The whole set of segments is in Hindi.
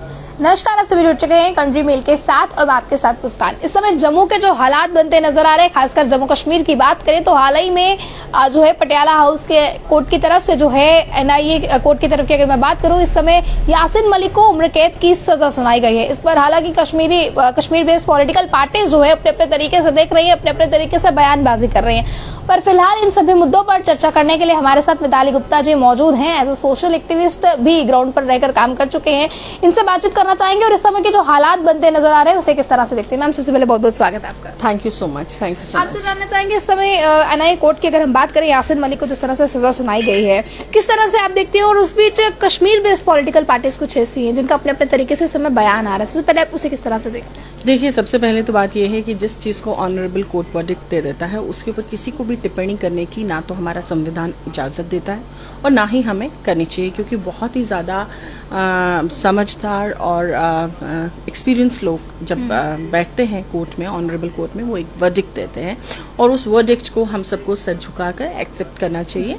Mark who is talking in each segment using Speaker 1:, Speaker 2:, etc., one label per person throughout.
Speaker 1: नमस्कार, आप सभी जुड़ चुके हैं कंट्री मेल के साथ और आपके साथ मुस्कान। इस समय जम्मू के जो हालात बनते नजर आ रहे हैं, खासकर जम्मू कश्मीर की बात करें तो हाल ही में जो है पटियाला हाउस के कोर्ट की तरफ से जो है एनआईए कोर्ट की तरफ की अगर मैं बात करूं, इस समय यासिन मलिक को उम्र कैद की सजा सुनाई गई है। इस पर हालांकि कश्मीर बेस्ड पॉलिटिकल पार्टीज जो है अपने अपने तरीके से देख रही है, अपने अपने तरीके से बयानबाजी कर रही है। पर फिलहाल इन सभी मुद्दों पर चर्चा करने के लिए हमारे साथ मिताली गुप्ता जी मौजूद हैं। एज ए सोशल एक्टिविस्ट भी ग्राउंड पर रहकर काम कर चुके हैं। इनसे बातचीत करना चाहेंगे और इस समय के जो हालात बनते नजर आ रहे हैं उसे किस तरह से देखते हैं। मैम, सबसे पहले बहुत बहुत स्वागत है आपका।
Speaker 2: Thank you so much.
Speaker 1: आपसे जानना चाहेंगे, इस समय एनआईए कोर्ट की अगर हम बात करें, यासिन मलिक को जिस तरह से सजा सुनाई गई है, किस तरह से आप देखते हैं? और उस बीच कश्मीर बेस्ड पॉलिटिकल पार्टीज कुछ ऐसी हैं जिनका अपने अपने तरीके से इस समय बयान आ रहा है। सबसे पहले आप उसे किस तरह से देखते हैं?
Speaker 2: देखिए, सबसे पहले तो बात यह है कि जिस चीज को ऑनरेबल कोर्ट वर्डिक्ट दे देता है उसके ऊपर किसी को भी टिप्पणी करने की ना तो हमारा संविधान इजाजत देता है और ना ही हमें करनी चाहिए, क्योंकि बहुत ही ज्यादा समझदार और एक्सपीरियंस लोग जब बैठते हैं कोर्ट में, ऑनरेबल कोर्ट में, वो एक वर्डिक्ट देते हैं और उस वर्डिक्ट को हम सबको सर झुकाकर एक्सेप्ट करना चाहिए।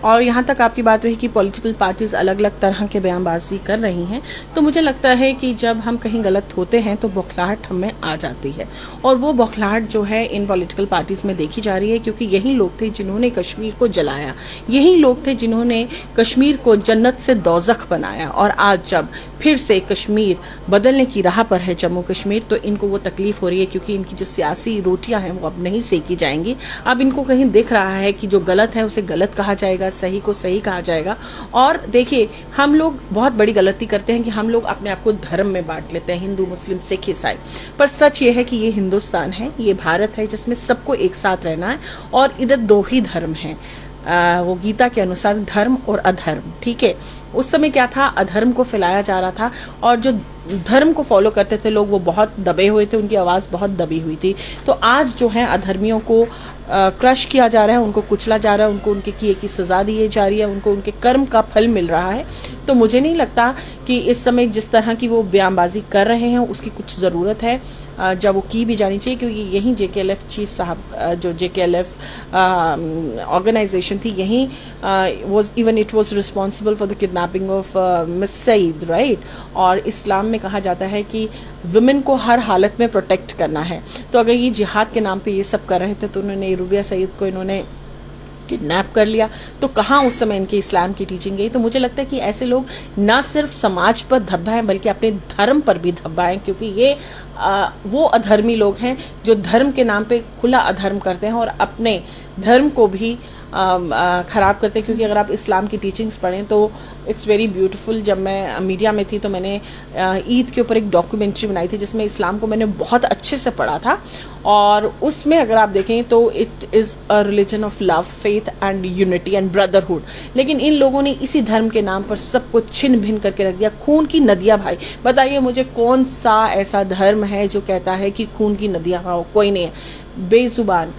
Speaker 2: और यहाँ तक आपकी बात रही कि पॉलिटिकल पार्टीज अलग अलग तरह के बयानबाजी कर रही हैं, तो मुझे लगता है कि जब हम कहीं गलत होते हैं तो बौखलाहट हमें आ जाती है और वो बौखलाहट जो है इन पॉलिटिकल पार्टीज में देखी जा रही है, क्योंकि यही लोग थे जिन्होंने कश्मीर को जलाया, यही लोग थे जिन्होंने कश्मीर को जन्नत से दोज़ख बनाया। और आज जब फिर से कश्मीर बदलने की राह पर है, जम्मू कश्मीर, तो इनको वो तकलीफ हो रही है क्योंकि इनकी जो सियासी रोटियां हैं वो अब नहीं सेकी जाएंगी। अब इनको कहीं दिख रहा है कि जो गलत है उसे गलत कहा जाएगा, सही को सही कहा जाएगा। और देखिए, हम लोग बहुत बड़ी गलती करते हैं कि हम लोग अपने आप को धर्म में बांट लेते हैं, हिंदू, मुस्लिम, सिख, ईसाई। पर सच ये है कि ये हिंदुस्तान है, ये भारत है जिसमें सबको एक साथ रहना है और इधर दो ही धर्म है, वो गीता के अनुसार धर्म और अधर्म। ठीक है, उस समय क्या था, अधर्म को फैलाया जा रहा था और जो धर्म को फॉलो करते थे लोग वो बहुत दबे हुए थे, उनकी आवाज बहुत दबी हुई थी। तो आज जो है अधर्मियों को क्रश किया जा रहा है, उनको कुचला जा रहा है, उनको उनके किए की सजा दी जा रही है, उनको उनके कर्म का फल मिल रहा है। तो मुझे नहीं लगता कि इस समय जिस तरह की वो बयानबाजी कर रहे हैं उसकी कुछ जरूरत है, जब वो की भी जानी चाहिए, क्योंकि यही जेकेएलएफ चीफ साहब, जो जेकेएलएफ ऑर्गेनाइजेशन थी, यही it was responsible for the kidnapping of miss Saeed, right. और इस्लाम में कहा जाता है कि वुमेन को हर हालत में प्रोटेक्ट करना है। तो अगर ये जिहाद के नाम पे ये सब कर रहे थे तो उन्होंने रूबिया सईद को इन्होंने किडनैप कर लिया, तो कहाँ उस समय इनके इस्लाम की टीचिंग गई? तो मुझे लगता है कि ऐसे लोग न सिर्फ समाज पर धब्बाएं बल्कि अपने धर्म पर भी धब्बाएं, क्योंकि ये वो अधर्मी लोग हैं जो धर्म के नाम पे खुला अधर्म करते हैं और अपने धर्म को भी खराब करते हैं। क्योंकि अगर आप इस्लाम की टीचिंग्स पढ़ें तो इट्स वेरी ब्यूटीफुल। जब मैं मीडिया में थी तो मैंने ईद के ऊपर एक डॉक्यूमेंट्री बनाई थी जिसमें इस्लाम को मैंने बहुत अच्छे से पढ़ा था और उसमें अगर आप देखें तो it is a religion of love, faith and unity and brotherhood. लेकिन इन लोगों ने इसी धर्म के नाम पर सबको छिन्न भिन्न करके रख दिया। खून की नदियां भाई, बताइए मुझे कौन सा ऐसा धर्म है जो कहता है कि खून की नदियां बहाओ? कोई नहीं है। बेजुबान,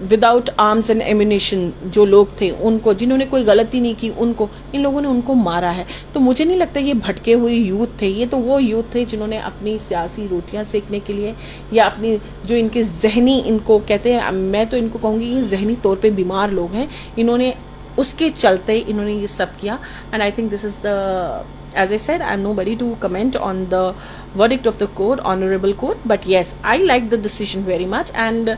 Speaker 2: विदाउट आर्म्स एंड एम्यूनिशन जो लोग थे, उनको, जिन्होंने कोई गलती नहीं की, उनको, इन लोगों ने उनको मारा है। तो मुझे नहीं लगता ये भटके हुए यूथ थे, ये तो वो यूथ थे जिन्होंने अपनी सियासी रोटियां सेकने के लिए या अपनी जो इनके जहनी, इनको कहते हैं, मैं तो इनको कहूंगी ये जहनी तौर पे बीमार लोग हैं, इन्होंने उसके चलते इन्होंने ये सब किया। And I think this is the, as I said, I'm nobody to comment on the verdict of the court, honorable court, but yes, I like the decision very much. And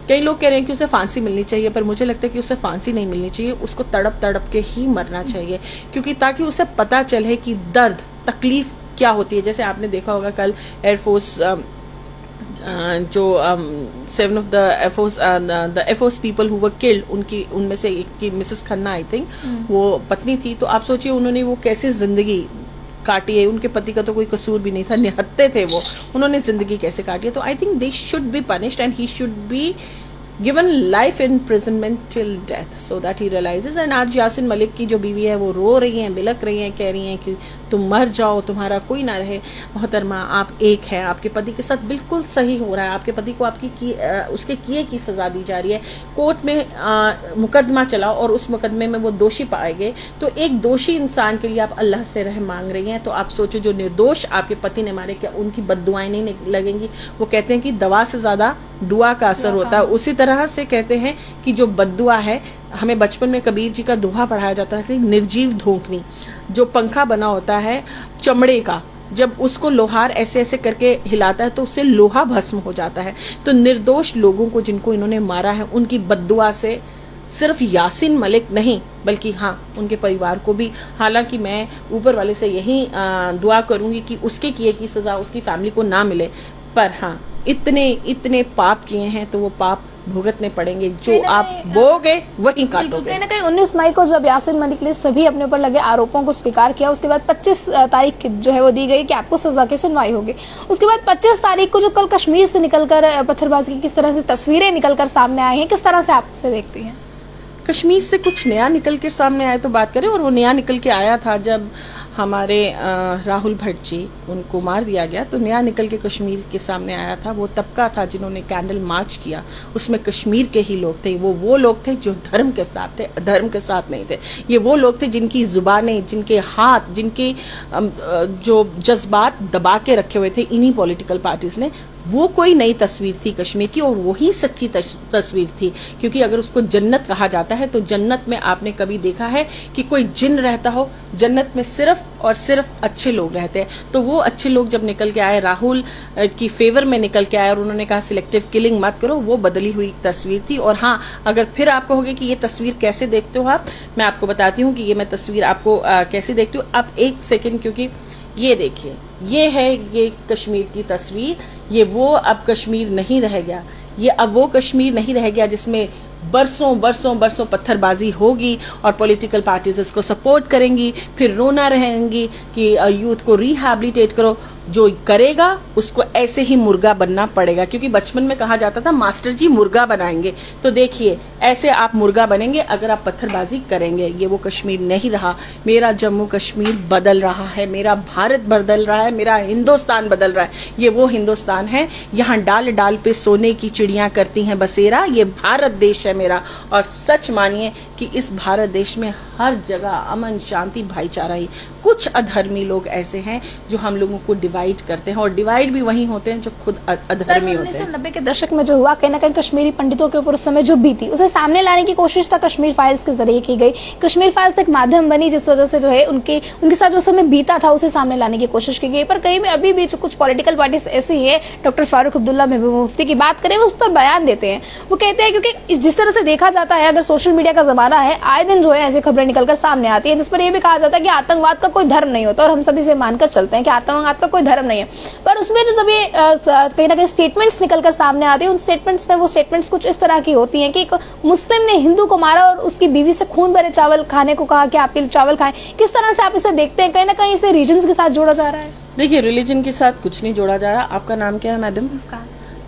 Speaker 2: कई लोग कह रहे हैं कि उसे फांसी मिलनी चाहिए, पर मुझे लगता है कि उसे फांसी नहीं मिलनी चाहिए, उसको तड़प तड़प के ही मरना चाहिए, क्योंकि ताकि उसे पता चले कि दर्द, तकलीफ क्या होती है। जैसे आपने देखा होगा कल एयरफोर्स जो 7 of the Air Force people who were killed, उनमें से एक की मिसेस खन्ना, आई थिंक, वो पत्नी थी। तो आप सोचिए उन्होंने वो कैसे जिंदगी काटी है, उनके पति का तो कोई कसूर भी नहीं था, निहत्ते थे वो, उन्होंने जिंदगी कैसे काटी है। तो I think they should be punished and he should be given life imprisonment till death so that he realizes। and आज यासिन मलिक की जो बीवी है वो रो रही हैं, बिलक रही हैं, कह रही हैं कि तुम मर जाओ, तुम्हारा कोई ना रहे। मोहतरमा, आप एक हैं, आपके पति के साथ बिल्कुल सही हो रहा है, आपके पति को उसके किए की सजा दी जा रही है, कोर्ट में मुकदमा चला और उस मुकदमे में वो दोषी पाए गए। तो एक दोषी इंसान के लिए आप अल्लाह से रहम मांग रही हैं, तो आप सोचो जो निर्दोष आपके पति ने मारे, क्या उनकी बद्दुआएं नहीं लगेंगी? वो कहते हैं कि दवा से ज्यादा दुआ का असर होता है, उसी तरह से कहते हैं कि जो बद्दुआ है हमें बचपन में कबीर जी का दोहा पढ़ाया जाता है कि निर्जीव धोखनी, जो पंखा बना होता है चमड़े का, जब उसको लोहार ऐसे ऐसे करके हिलाता है तो उससे लोहा भस्म हो जाता है। तो निर्दोष लोगों को जिनको इन्होंने मारा है, उनकी बद्दुआ से सिर्फ यासीन मलिक नहीं बल्कि हाँ उनके परिवार को भी, हालांकि मैं ऊपर वाले से यही दुआ करूंगी कि उसके किए की सजा उसकी फैमिली को ना मिले, पर हाँ इतने पाप किए हैं तो वो पाप भुगतने पड़ेंगे, जो आप बोगे वही काटोगे।
Speaker 1: कहीं ना कहीं 19 मई को जब यासीन मलिक ने सभी अपने ऊपर लगे आरोपों को स्वीकार किया, उसके बाद 25 तारीख जो है वो दी गई कि आपको सजा की सुनवाई होगी। उसके बाद 25 तारीख को जो कल कश्मीर से निकलकर पत्थरबाजी की किस तरह से तस्वीरें निकलकर सामने आई हैं, किस तरह से आप उसे देखती हैं?
Speaker 2: कश्मीर से कुछ नया निकल के सामने आए तो बात करें, और वो नया निकल के आया था जब हमारे राहुल भट्ट जी, उनको मार दिया गया, तो नया निकल के कश्मीर के सामने आया था। वो तबका था जिन्होंने कैंडल मार्च किया, उसमें कश्मीर के ही लोग थे। वो लोग थे जो धर्म के साथ थे, धर्म के साथ नहीं थे। ये वो लोग थे जिनकी जुबानें, जिनके हाथ, जिनके जो जज्बात दबा के रखे हुए थे इन्हीं पॉलिटिकल पार्टीज ने। वो कोई नई तस्वीर थी कश्मीर की, और वही सच्ची तस्वीर थी, क्योंकि अगर उसको जन्नत कहा जाता है तो जन्नत में आपने कभी देखा है कि कोई जिन रहता हो? जन्नत में सिर्फ और सिर्फ अच्छे लोग रहते हैं। तो वो अच्छे लोग जब निकल के आए, राहुल की फेवर में निकल के आए और उन्होंने कहा सिलेक्टिव किलिंग मत करो, वो बदली हुई तस्वीर थी। और हाँ, अगर फिर आप कहोगे कि ये तस्वीर कैसे देखते हो आप, मैं आपको बताती हूँ कि ये मैं तस्वीर आपको कैसे देखती हूँ। आप एक सेकेंड, क्योंकि ये देखिए, ये है ये कश्मीर की तस्वीर। ये वो अब कश्मीर नहीं रह गया, ये अब वो कश्मीर नहीं रह गया जिसमें बरसों पत्थरबाजी होगी और पॉलिटिकल पार्टीज इसको सपोर्ट करेंगी, फिर रोना रहेंगी कि यूथ को रिहैबिलिटेट करो। जो करेगा उसको ऐसे ही मुर्गा बनना पड़ेगा, क्योंकि बचपन में कहा जाता था मास्टर जी मुर्गा बनाएंगे। तो देखिए, ऐसे आप मुर्गा बनेंगे अगर आप पत्थरबाजी करेंगे। ये वो कश्मीर नहीं रहा। मेरा जम्मू कश्मीर बदल रहा है, मेरा भारत बदल रहा है, मेरा हिंदुस्तान बदल रहा है। ये वो हिंदुस्तान है, यहाँ डाल डाल पे सोने की चिड़ियां करती हैं बसेरा। ये भारत देश है मेरा, और सच मानिए कि इस भारत देश में हर जगह अमन, शांति, भाईचारा ही। कुछ अधर्मी लोग ऐसे हैं जो हम लोगों को डिवाइड करते हैं, और डिवाइड भी वही होते हैं जो खुद अधर्मी होते हैं।
Speaker 1: 1990 के दशक में जो हुआ, कहीं ना कहीं कश्मीरी पंडितों के ऊपर उस समय जो बीती, उसे सामने लाने की कोशिश था कश्मीर फाइल्स के जरिए की गई। कश्मीर फाइल्स एक माध्यम बनी जिस वजह से जो है उनके साथ जो समय बीता था उसे सामने लाने की कोशिश की गई। पर कहीं में अभी भी जो कुछ पॉलिटिकल पार्टीज ऐसी है, डॉक्टर फारूक अब्दुल्ला, महबूब मुफ्ती की बात करें, वो उस पर बयान देते हैं। वो कहते हैं क्योंकि जिस तरह से देखा जाता है, अगर सोशल मीडिया का जमाना है, आए दिन जो है ऐसी खबरें निकलकर सामने आती है जिस पर यह भी कहा जाता है कि आतंकवाद का कोई धर्म नहीं होता, और हम सभी से मानकर चलते हैं कि आतंकवाद का कोई धर्म नहीं है। पर उसमें जो जब ये कहीं ना कहीं स्टेटमेंट्स निकलकर सामने आते हैं, उन स्टेटमेंट्स में वो स्टेटमेंट्स कुछ इस तरह की होती हैं कि एक मुस्लिम ने हिंदू को मारा और उसकी बीवी से खून भरे चावल खाने को कहा कि आप चावल खाएं। किस तरह से आप इसे देखते हैं? कहीं ना कहीं इसे रीजन्स के साथ जोड़ा जा रहा है।
Speaker 2: देखिए, रिलीजन के साथ कुछ नहीं जोड़ा जा रहा। आपका नाम क्या है मैडम?
Speaker 1: मुस्कान।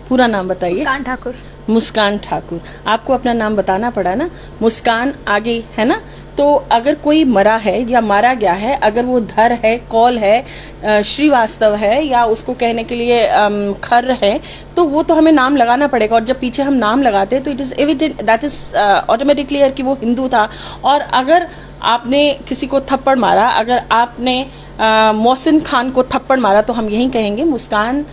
Speaker 2: पूरा नाम बताइए।
Speaker 1: मुस्कान ठाकुर।
Speaker 2: मुस्कान ठाकुर। आपको अपना नाम बताना पड़ा ना, मुस्कान आगे है ना। तो अगर कोई मरा है या मारा गया है, अगर वो धर है, कौल है, श्रीवास्तव है, या उसको कहने के लिए खर है, तो वो तो हमें नाम लगाना पड़ेगा। और जब पीछे हम नाम लगाते हैं तो it is evident, that is automatically clear कि वो हिंदू था। और अगर आपने किसी को थप्पड़ मारा, अगर आपने मोहसिन खान को थप्पड़ मारा, तो हम यही कहेंगे मुस्कान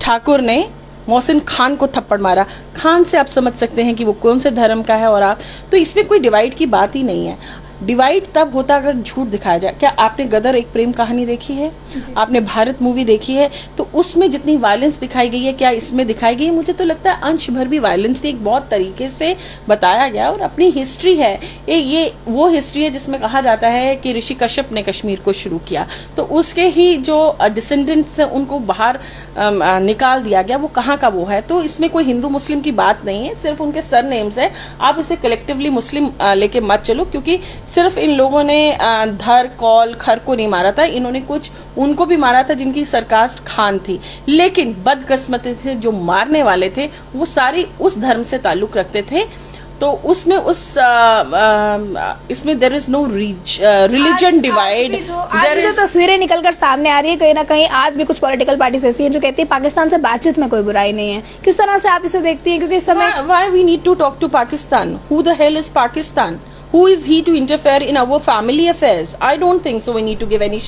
Speaker 2: ठाकुर ने मोहसिन खान को थप्पड़ मारा। खान से आप समझ सकते हैं कि वो कौन से धर्म का है। और आप, तो इसमें कोई डिवाइड की बात ही नहीं है। डिवाइड तब होता अगर झूठ दिखाया जाए। क्या आपने गदर एक प्रेम कहानी देखी है? आपने भारत मूवी देखी है? तो उसमें जितनी वायलेंस दिखाई गई है, क्या इसमें दिखाई गई है? मुझे तो लगता है अंश भर भी वायलेंस एक बहुत तरीके से बताया गया। और अपनी हिस्ट्री है, ये वो हिस्ट्री है जिसमें कहा जाता है कि ऋषि कश्यप ने कश्मीर को शुरू किया, तो उसके ही जो डिसेंडेंट्स हैं उनको बाहर निकाल दिया गया। वो कहाँ का वो है? तो इसमें कोई हिंदू मुस्लिम की बात नहीं है, सिर्फ उनके सरनेम्स है। आप इसे कलेक्टिवली मुस्लिम लेके मत चलो, क्योंकि सिर्फ इन लोगों ने धर, कौल, खर को नहीं मारा था, इन्होंने कुछ उनको भी मारा था जिनकी सरकास्ट खान थी। लेकिन बदकिस्मती से जो मारने वाले थे वो सारी उस धर्म से ताल्लुक रखते थे। तो उसमें इसमें there is no religion divide.
Speaker 1: जो तस्वीरें निकलकर सामने आ रही है, कहीं ना कहीं आज भी कुछ पॉलिटिकल पार्टीज ऐसी हैं जो कहती है पाकिस्तान से बातचीत में कोई बुराई नहीं है। किस तरह से आप इसे देखती हैं? क्योंकि इस समय
Speaker 2: why we need to talk to Pakistan? Who the hell is Pakistan? Who is he to interfere in our family affairs? I don't think so. We need to give any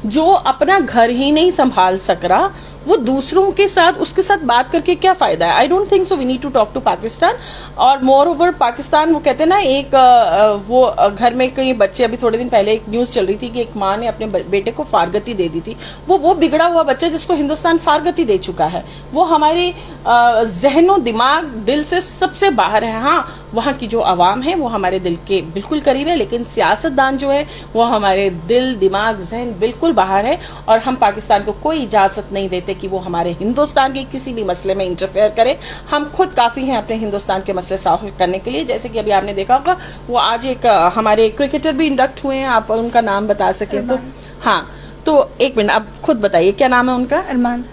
Speaker 2: जो अपना घर ही नहीं संभाल सक रहा, वो दूसरों के साथ उसके साथ बात करके क्या फायदा है? I don't think so we need to talk to Pakistan. और मोर ओवर पाकिस्तान, वो कहते हैं ना, एक वो घर में कई बच्चे, अभी थोड़े दिन पहले एक न्यूज चल रही थी कि एक माँ ने अपने बेटे को फारगती दे दी थी. वो बिगड़ा हुआ बच्चा जिसको हिंदुस्तान फारगती दे चुका है, वो हमारे जहनों, दिमाग, दिल से सबसे बाहर है. हाँ, वहां की जो आवाम है वो हमारे दिल के बिल्कुल करीब है, लेकिन सियासतदान जो है वो हमारे दिल, दिमाग, जहन बिल्कुल बाहर है. और हम पाकिस्तान को कोई इजाजत नहीं देते कि वो हमारे हिंदुस्तान के किसी भी मसले में इंटरफेयर करे. हम खुद काफी हैं अपने हिंदुस्तान के मसले सॉल्व करने के लिए. जैसे कि अभी आपने देखा होगा, वो आज एक हमारे क्रिकेटर भी इंडक्ट हुए हैं. आप उनका नाम बता सके तो? हाँ, तो एक मिनट, आप खुद बताइए क्या नाम है उनका?
Speaker 1: अरमान.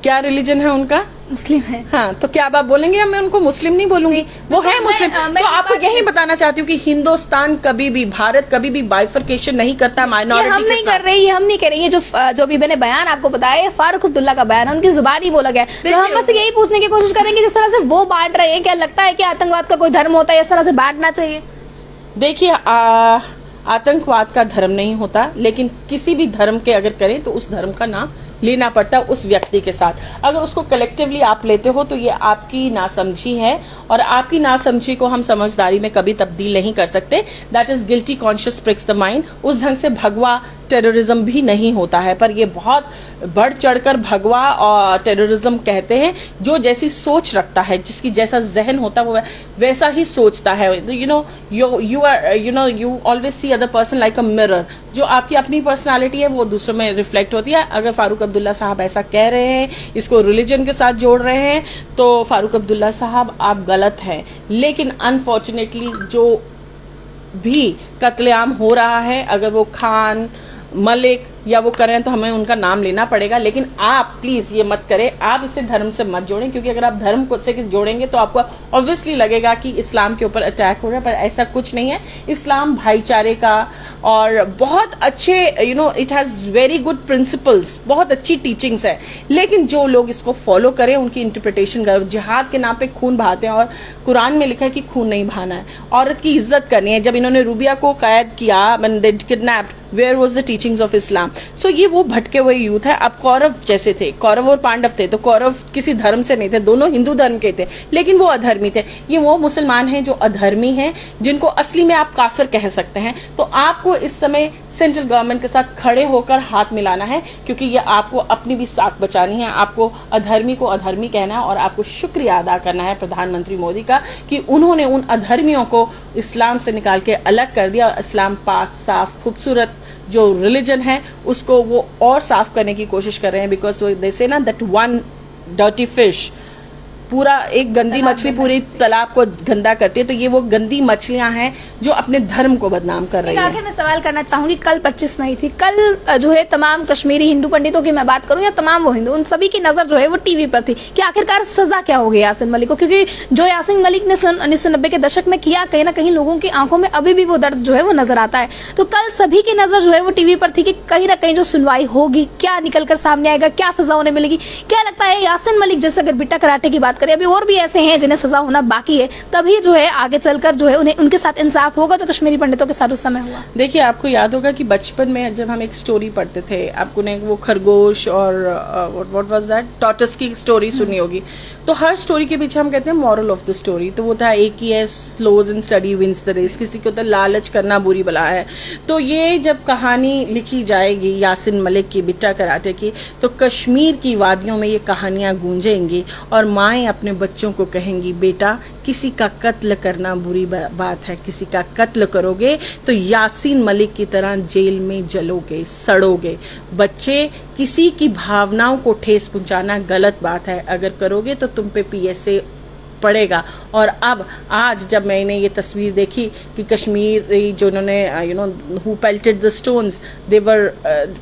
Speaker 2: क्या रिलीजन है उनका?
Speaker 1: मुस्लिम है.
Speaker 2: हाँ, तो क्या आप बोलेंगे? मैं उनको मुस्लिम नहीं बोलूंगी, वो है मुस्लिम. तो आपको यही बताना चाहती हूँ कि हिंदुस्तान कभी भी, भारत कभी भी बाइफरकेशन नहीं करता माइनॉरिटी के साथ.
Speaker 1: हम नहीं कर रहे, हम नहीं कर रहे. ये जो भी मैंने बयान आपको बताया, ये फारूक अब्दुल्ला का बयान है, उनकी जुबान ही बोला गया. तो हम बस यही पूछने की कोशिश करेंगे, जिस तरह से वो बांट रहे हैं, क्या लगता है कि आतंकवाद का कोई धर्म होता है? इस तरह से बांटना चाहिए?
Speaker 2: देखिए, आतंकवाद का धर्म नहीं होता, लेकिन किसी भी धर्म के अगर करें तो उस धर्म का नाम लेना पड़ता है उस व्यक्ति के साथ. अगर उसको कलेक्टिवली आप लेते हो तो ये आपकी नासमझी है, और आपकी नासमझी को हम समझदारी में कभी तब्दील नहीं कर सकते. That is guilty conscious prix the mind. उस ढंग से भगवा टेररिज्म भी नहीं होता है, पर ये बहुत बढ़ चढ़कर भगवा और टेररिज्म कहते हैं. जो जैसी सोच रखता है, जिसकी जैसा जहन होता है, वो वैसा ही सोचता है. You always see other person like a mirror. जो आपकी अपनी पर्सनालिटी है वो दूसरों में रिफ्लेक्ट होती है. अगर फारूक अब्दुल्ला साहब ऐसा कह रहे हैं, इसको रिलीजन के साथ जोड़ रहे हैं, तो फारूक अब्दुल्ला साहब आप गलत हैं. लेकिन अनफॉर्चुनेटली जो भी कत्लेआम हो रहा है, अगर वो खान, मलिक या वो करें तो हमें उनका नाम लेना पड़ेगा. लेकिन आप प्लीज ये मत करें, आप इसे धर्म से मत जोड़ें, क्योंकि अगर आप धर्म को से जोड़ेंगे तो आपको ऑब्वियसली लगेगा कि इस्लाम के ऊपर अटैक हो रहा है, पर ऐसा कुछ नहीं है. इस्लाम भाईचारे का और बहुत अच्छे, it has very good principles, बहुत अच्छी टीचिंग्स है. लेकिन जो लोग इसको फॉलो करें, उनकी इंटरप्रिटेशन करें, जिहाद के नाम पे खून बहाते हैं, और कुरान में लिखा है कि खून नहीं बहाना है, औरत की इज्जत करनी है. जब इन्होंने रूबिया को कैद किया, kidnapped, where was the teachings of Islam? So ये वो भटके हुए यूथ है. अब कौरव जैसे थे, कौरव और पांडव थे, तो कौरव किसी धर्म से नहीं थे, दोनों हिंदू धर्म के थे, लेकिन वो अधर्मी थे. ये वो मुसलमान हैं जो अधर्मी हैं, जिनको असली में आप काफिर कह सकते हैं. तो आपको इस समय सेंट्रल गवर्नमेंट के साथ खड़े होकर हाथ मिलाना है, क्योंकि ये आपको अपनी भी साख बचानी है. आपको अधर्मी को अधर्मी कहना है, और आपको शुक्रिया अदा करना है प्रधानमंत्री मोदी का कि उन्होंने उन अधर्मियों को इस्लाम से निकाल के अलग कर दिया. इस्लाम पाक, साफ, खूबसूरत जो रिलीजन है उसको वो और साफ करने की कोशिश कर रहे हैं. बिकॉज दे से ना दैट वन डर्टी फिश, पूरा एक गंदी मछली पूरी तालाब को गंदा करती है. तो ये वो गंदी मछलियां हैं जो अपने धर्म को बदनाम कर रही हैं.
Speaker 1: आखिर मैं सवाल करना चाहूंगी, कल 25 मई थी, कल जो है तमाम कश्मीरी हिंदू पंडितों की मैं बात करूं या तमाम वो हिंदू, उन सभी की नजर जो है वो टीवी पर थी कि आखिरकार सजा क्या होगी यासीन मलिक को. क्योंकि जो यासीन मलिक ने 1990 के दशक में किया, कहीं ना कहीं लोगों की आंखों में अभी भी वो दर्द जो है वो नजर आता है. तो कल सभी की नजर जो है वो टीवी पर थी कि कहीं ना कहीं जो सुनवाई होगी, क्या निकल कर सामने आएगा, क्या सजा उन्हें मिलेगी. क्या लगता है यासीन मलिक जैसे, अगर बिट्टा कराटे की बात करें, अभी और भी ऐसे हैं जिन्हें सजा होना बाकी है, तभी जो है आगे चलकर जो है उन्हें उनके साथ इंसाफ होगा जो कश्मीरी पंडितों के साथ उस समय हुआ?
Speaker 2: देखिए, आपको याद होगा कि बचपन में जब हम एक स्टोरी पढ़ते थे, आपको ने वो खरगोश और व्हाट वाज दैट, टॉर्टस की स्टोरी सुनी होगी. तो हर स्टोरी के पीछे हम कहते हैं मॉरल ऑफ द स्टोरी. तो वो था एक ही है, slows in steady wins the race. किसी को तो लालच करना बुरी बला है. तो ये जब कहानी लिखी जाएगी यासीन मलिक की, बिट्टा कराटे की, तो कश्मीर की वादियों में ये कहानियां गूंजेंगी, और माएं अपने बच्चों को कहेंगी, बेटा किसी का कत्ल करना बुरी बात है, किसी का कत्ल करोगे तो यासीन मलिक की तरह जेल में जलोगे, सड़ोगे. बच्चे, किसी की भावनाओं को ठेस पहुंचाना गलत बात है, अगर करोगे तो तुम पे PSA पड़ेगा. और अब आज जब मैंने ये तस्वीर देखी कि कश्मीरी जो उन्होंने हु पेल्टेड द स्टोन्स, देवर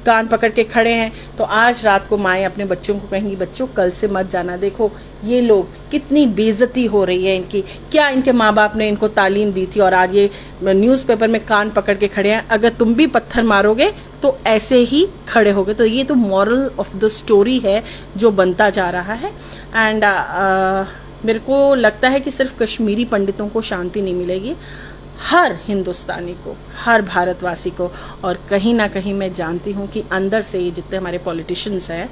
Speaker 2: कान पकड़ के खड़े हैं, तो आज रात को माएं अपने बच्चों को कहेंगी, बच्चों कल से मत जाना. देखो ये लोग, कितनी बेइज्जती हो रही है इनकी, क्या इनके माँ बाप ने इनको तालीम दी थी, और आज ये न्यूज़पेपर में कान पकड़ के खड़े हैं. अगर तुम भी पत्थर मारोगे तो ऐसे ही खड़े होगे. तो ये तो मॉरल ऑफ द स्टोरी है जो बनता जा रहा है. एंड मेरे को लगता है कि सिर्फ कश्मीरी पंडितों को शांति नहीं मिलेगी, हर हिंदुस्तानी को, हर भारतवासी को। और कहीं ना कहीं मैं जानती हूँ कि अंदर से ये जितने हमारे पॉलिटिशियंस हैं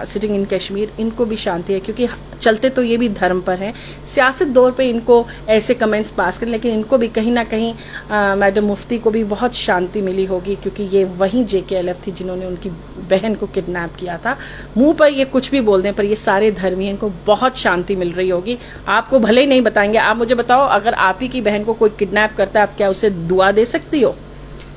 Speaker 2: सिटिंग इन कश्मीर, इनको भी शांति है, क्योंकि चलते तो ये भी धर्म पर है। सियासत दौर पे इनको ऐसे कमेंट्स पास करें, लेकिन इनको भी कहीं ना कहीं मैडम मुफ्ती को भी बहुत शांति मिली होगी, क्योंकि ये वही JKLF थी जिन्होंने उनकी बहन को किडनैप किया था। मुंह पर ये कुछ भी बोल दें, पर ये सारे धर्मी हैं, इनको बहुत शांति मिल रही होगी। आपको भले ही नहीं बताएंगे, आप मुझे बताओ, अगर आप ही की बहन को कोई किडनैप करता है, आप क्या उसे दुआ दे सकती हो?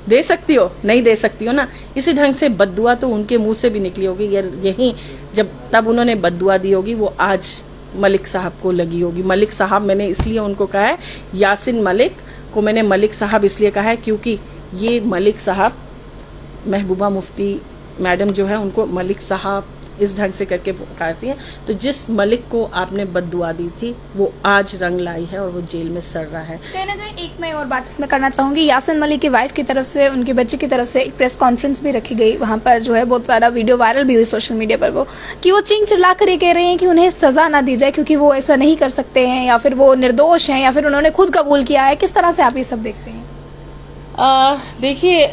Speaker 2: दे सकती हो? नहीं दे सकती हो ना। इसी ढंग से बद्दुआ तो उनके मुंह से भी निकली होगी। यही जब तब उन्होंने बद्दुआ दी होगी, वो आज मलिक साहब को लगी होगी। मलिक साहब मैंने इसलिए उनको कहा है, यासिन मलिक को मैंने मलिक साहब इसलिए कहा है क्योंकि ये मलिक साहब, महबूबा मुफ्ती मैडम जो है उनको मलिक साहब इस ढंग से करके पुकारती हैं। तो जिस मलिक को आपने बद्दुआ दी थी, वो आज रंग लाई है और वो जेल में सड़ रहा है।
Speaker 1: कहीं ना कहीं एक मैं और बात इसमें करना चाहूंगी, यासिन मलिक की वाइफ की तरफ से, उनके बच्चे की तरफ से एक प्रेस कॉन्फ्रेंस भी रखी गई। वहां पर जो है बहुत सारा वीडियो वायरल भी हुई सोशल मीडिया पर, वो कि वो चिंग चिल्ला कर ये कह रहे हैं कि उन्हें सजा ना दी जाए क्योंकि वो ऐसा नहीं कर सकते हैं, या फिर वो निर्दोष हैं, या फिर उन्होंने खुद कबूल किया है। किस तरह से आप ये सब देखते हैं?
Speaker 2: देखिए,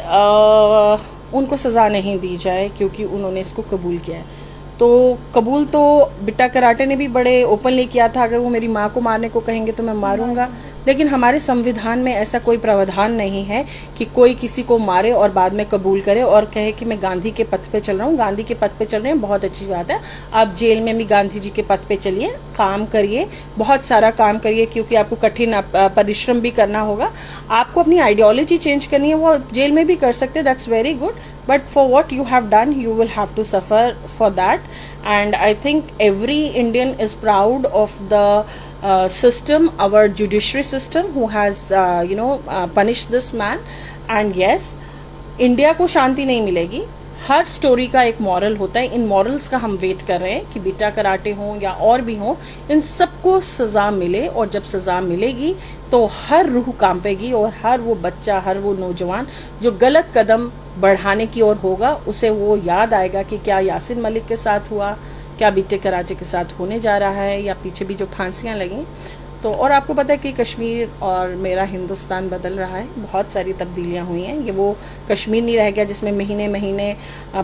Speaker 2: उनको सजा नहीं दी जाए क्योंकि उन्होंने इसको कबूल किया है। तो कबूल तो बिट्टा कराटे ने भी बड़े ओपनली किया था, अगर वो मेरी माँ को मारने को कहेंगे तो मैं मारूंगा। लेकिन हमारे संविधान में ऐसा कोई प्रावधान नहीं है कि कोई किसी को मारे और बाद में कबूल करे और कहे कि मैं गांधी के पथ पे चल रहा हूँ। गांधी के पथ पे चल रहे हैं, बहुत अच्छी बात है। आप जेल में भी गांधी जी के पथ पे चलिए, काम करिए, बहुत सारा काम करिए, क्योंकि आपको कठिन परिश्रम भी करना होगा। आपको अपनी आइडियोलॉजी चेंज करनी है, वो जेल में भी कर सकते हैं, that's very good. But for what you have done, you will have to suffer for that. And I think every Indian is proud of the system, our judiciary system, who has, punished this man. And yes, India को शांति नहीं मिलेगी। हर स्टोरी का एक मॉरल होता है। इन मॉरल्स का हम वेट कर रहे हैं कि बिट्टा कराटे हो या और भी हो, इन सबको सजा मिले। और जब सजा मिलेगी तो हर रूह कांपेगी और हर वो बच्चा, हर वो नौजवान जो गलत कदम बढ़ाने की ओर होगा, उसे वो याद आएगा कि क्या यासिन मलिक के साथ हुआ, क्या बिट्टे कराटे के साथ होने जा रहा है, या पीछे भी जो फांसियां लगी। तो और आपको पता है कि कश्मीर और मेरा हिंदुस्तान बदल रहा है, बहुत सारी तब्दीलियां हुई हैं। ये वो कश्मीर नहीं रह गया जिसमें महीने महीने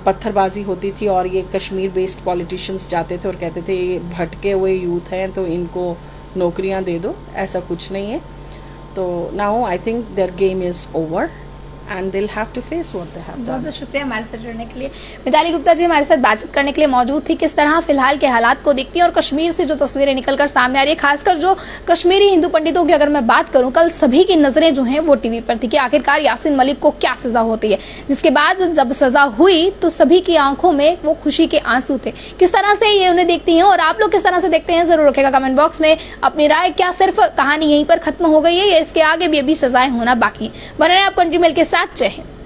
Speaker 2: पत्थरबाजी होती थी और ये कश्मीर बेस्ड पॉलिटिशियंस जाते थे और कहते थे ये भटके हुए यूथ हैं तो इनको नौकरियां दे दो। ऐसा कुछ नहीं है। तो now I think their game is over and they'll have to face what they have done.
Speaker 1: बहुत बहुत शुक्रिया हमारे साथ जुड़ने के लिए। मिताली गुप्ता जी हमारे साथ बातचीत करने के लिए मौजूद थी। किस तरह फिलहाल के हालात को देखती है और कश्मीर से जो तस्वीरें निकलकर सामने आ रही है, खासकर जो कश्मीरी हिंदू पंडितों की अगर मैं बात करूं, कल सभी की नजरें जो हैं वो टीवी पर थी कि आखिरकार यासिन मलिक को क्या सजा होती है, जिसके बाद जब सजा हुई तो सभी की आंखों में वो खुशी के आंसू थे। किस तरह से ये उन्हें देखती हैं और आप लोग किस तरह से देखते हैं, जरूर रखेगा कमेंट बॉक्स में अपनी राय। क्या सिर्फ कहानी यहीं पर खत्म हो गई है या इसके आगे भी अभी सजाएं होना बाकी है? बने रहे आप कंट्री मेल के साथ। जय हिंद।